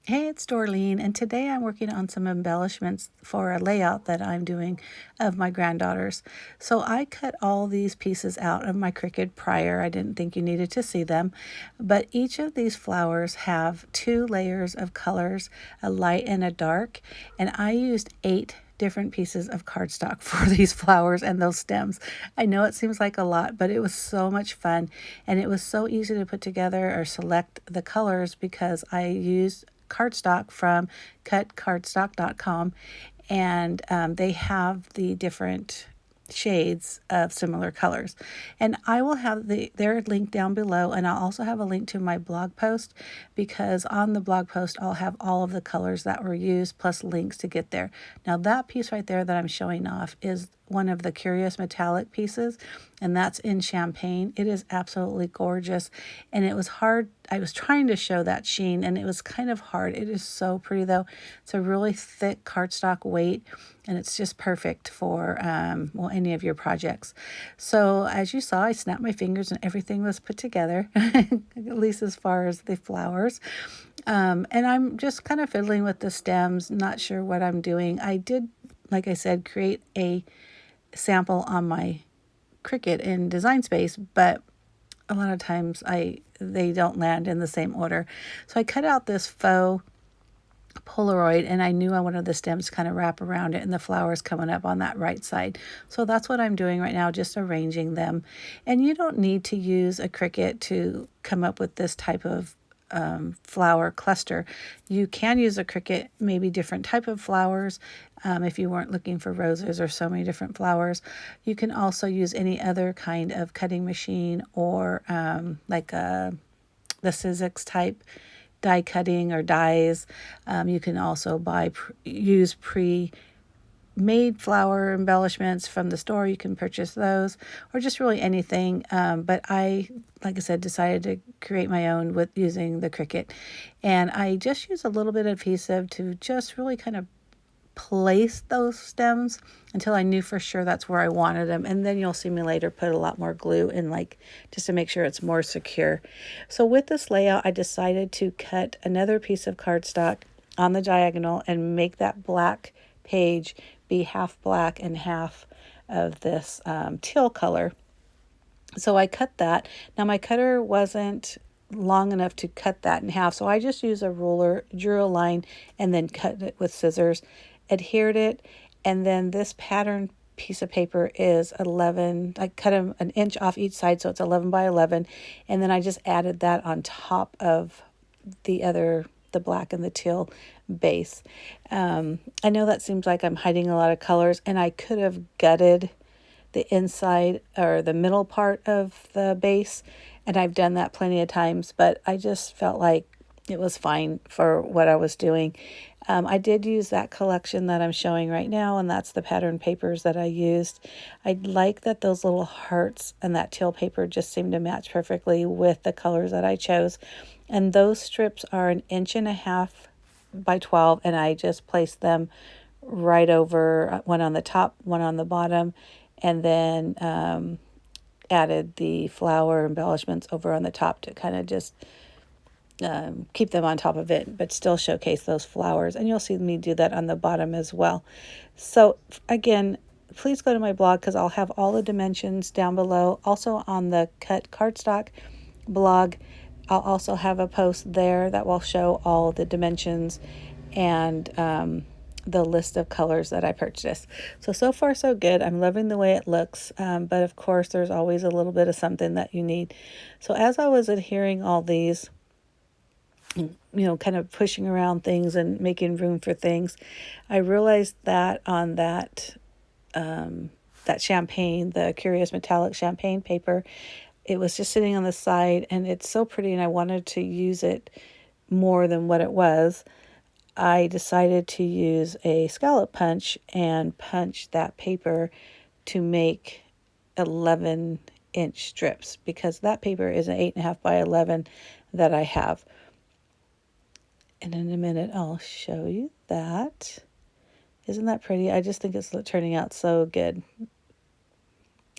Hey, it's Dorleen, and today I'm working on some embellishments for a layout that I'm doing of my granddaughters. So I cut all these pieces out of my Cricut prior. I didn't think you needed to see them, but each of these flowers have two layers of colors, a light and a dark, and I used 8 different pieces of cardstock for these flowers and those stems. I know it seems like a lot, but it was so much fun, and it was so easy to put together or select the colors because I used cardstock from cutcardstock.com, and they have the different shades of similar colors. And I will have their link down below, and I'll also have a link to my blog post, because on the blog post I'll have all of the colors that were used plus links to get there. Now that piece right there that I'm showing off is one of the Curious Metallic pieces, and that's in champagne. It is absolutely gorgeous, and it was hard. I was trying to show that sheen, and it was kind of hard. It is so pretty though. It's a really thick cardstock weight, and it's just perfect for well, any of your projects. So as you saw, I snapped my fingers and everything was put together, at least as far as the flowers. And I'm just kind of fiddling with the stems, not sure what I'm doing. I did, like I said, create a sample on my Cricut in Design Space, but a lot of times they don't land in the same order. So I cut out this faux Polaroid, and I knew I wanted the stems to kind of wrap around it and the flowers coming up on that right side. So that's what I'm doing right now, just arranging them. And you don't need to use a Cricut to come up with this type of flower cluster. You can use a Cricut, maybe different type of flowers. If you weren't looking for roses or so many different flowers, you can also use any other kind of cutting machine, or like the Sizzix type die cutting or dies. You can also use pre-made flower embellishments from the store. You can purchase those, or just really anything. But I, like I said, decided to create my own with using the Cricut, and I just use a little bit of adhesive to just really kind of place those stems until I knew for sure that's where I wanted them. And then you'll see me later put a lot more glue in, like, just to make sure it's more secure. So with this layout, I decided to cut another piece of cardstock on the diagonal and make that black page be half black and half of this teal color. So I cut that. Now my cutter wasn't long enough to cut that in half, so I just used a ruler, drew a line, and then cut it with scissors, adhered it, and then this pattern piece of paper is 11. I cut them an inch off each side, so it's 11 by 11, and then I just added that on top of the black and the teal base. I know that seems like I'm hiding a lot of colors, and I could have gutted the inside or the middle part of the base, and I've done that plenty of times, but I just felt like it was fine for what I was doing. I did use that collection that I'm showing right now, and that's the pattern papers that I used. I like that those little hearts and that teal paper just seem to match perfectly with the colors that I chose. And those strips are 1.5 inches by 12, and I just placed them right over, one on the top, one on the bottom, and then added the flower embellishments over on the top to kind of just keep them on top of it, but still showcase those flowers. And you'll see me do that on the bottom as well. So again, please go to my blog, because I'll have all the dimensions down below. Also on the Cut Cardstock blog, I'll also have a post there that will show all the dimensions and the list of colors that I purchased. So far so good. I'm loving the way it looks, but of course there's always a little bit of something that you need. So as I was adhering all these, kind of pushing around things and making room for things, I realized that on that champagne, the Curious Metallic champagne paper, it was just sitting on the side, and it's so pretty, and I wanted to use it more than what it was. I decided to use a scallop punch and punch that paper to make 11-inch strips, because that paper is an 8.5 by 11 that I have. And in a minute, I'll show you that. Isn't that pretty? I just think it's turning out so good.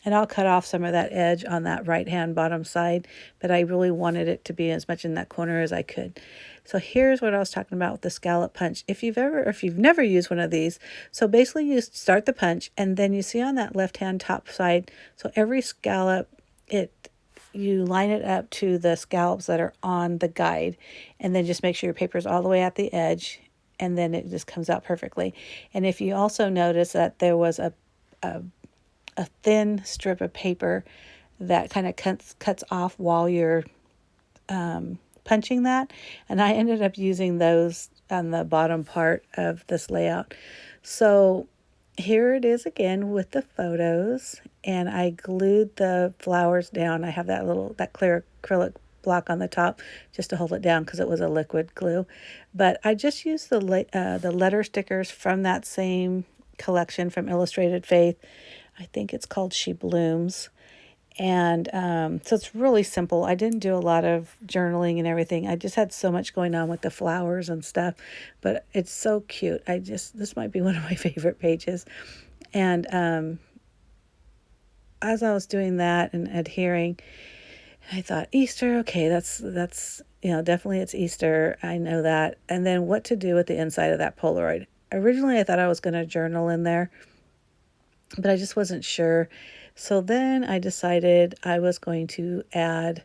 And I'll cut off some of that edge on that right-hand bottom side, but I really wanted it to be as much in that corner as I could. So here's what I was talking about with the scallop punch. If you've never used one of these, so basically you start the punch and then you see on that left-hand top side, so every scallop, you line it up to the scallops that are on the guide, and then just make sure your paper is all the way at the edge, and then it just comes out perfectly. And if you also notice that there was a thin strip of paper that kind of cuts off while you're punching that, and I ended up using those on the bottom part of this layout. So here it is again with the photos, and I glued the flowers down. I have that clear acrylic block on the top just to hold it down because it was a liquid glue. But I just used the letter stickers from that same collection from Illustrated Faith. I think it's called She Blooms. And so it's really simple. I didn't do a lot of journaling and everything. I just had so much going on with the flowers and stuff, but it's so cute. This might be one of my favorite pages. And as I was doing that and adhering, I thought, Easter, okay, that's definitely it's Easter. I know that. And then what to do with the inside of that Polaroid. Originally, I thought I was going to journal in there, but I just wasn't sure. So then I decided I was going to add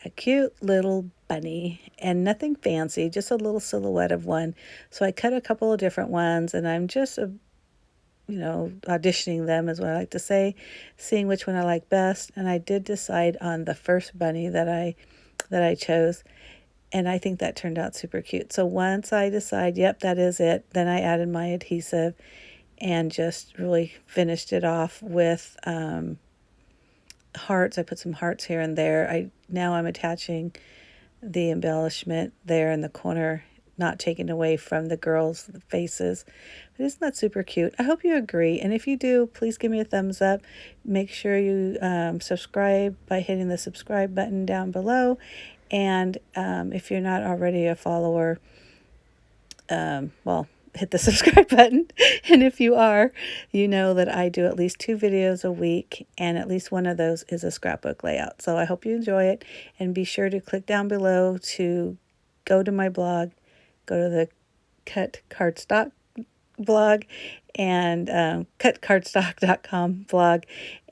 a cute little bunny, and nothing fancy, just a little silhouette of one. So I cut a couple of different ones, and I'm just, auditioning them is what I like to say, seeing which one I like best. And I did decide on the first bunny that I chose. And I think that turned out super cute. So once I decide, yep, that is it, then I added my adhesive and just really finished it off with hearts. I put some hearts here and there. Now I'm attaching the embellishment there in the corner, not taken away from the girls' faces. But isn't that super cute? I hope you agree. And if you do, please give me a thumbs up. Make sure you subscribe by hitting the subscribe button down below. And if you're not already a follower, hit the subscribe button. And if you are, you know that I do at least 2 videos a week, and at least one of those is a scrapbook layout. So I hope you enjoy it, and be sure to click down below to go to my blog, go to the Cut Cardstock blog, and cutcardstock.com blog,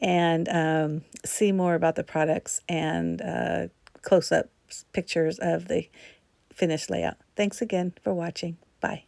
and see more about the products and close-up pictures of the finished layout. Thanks again for watching. Bye.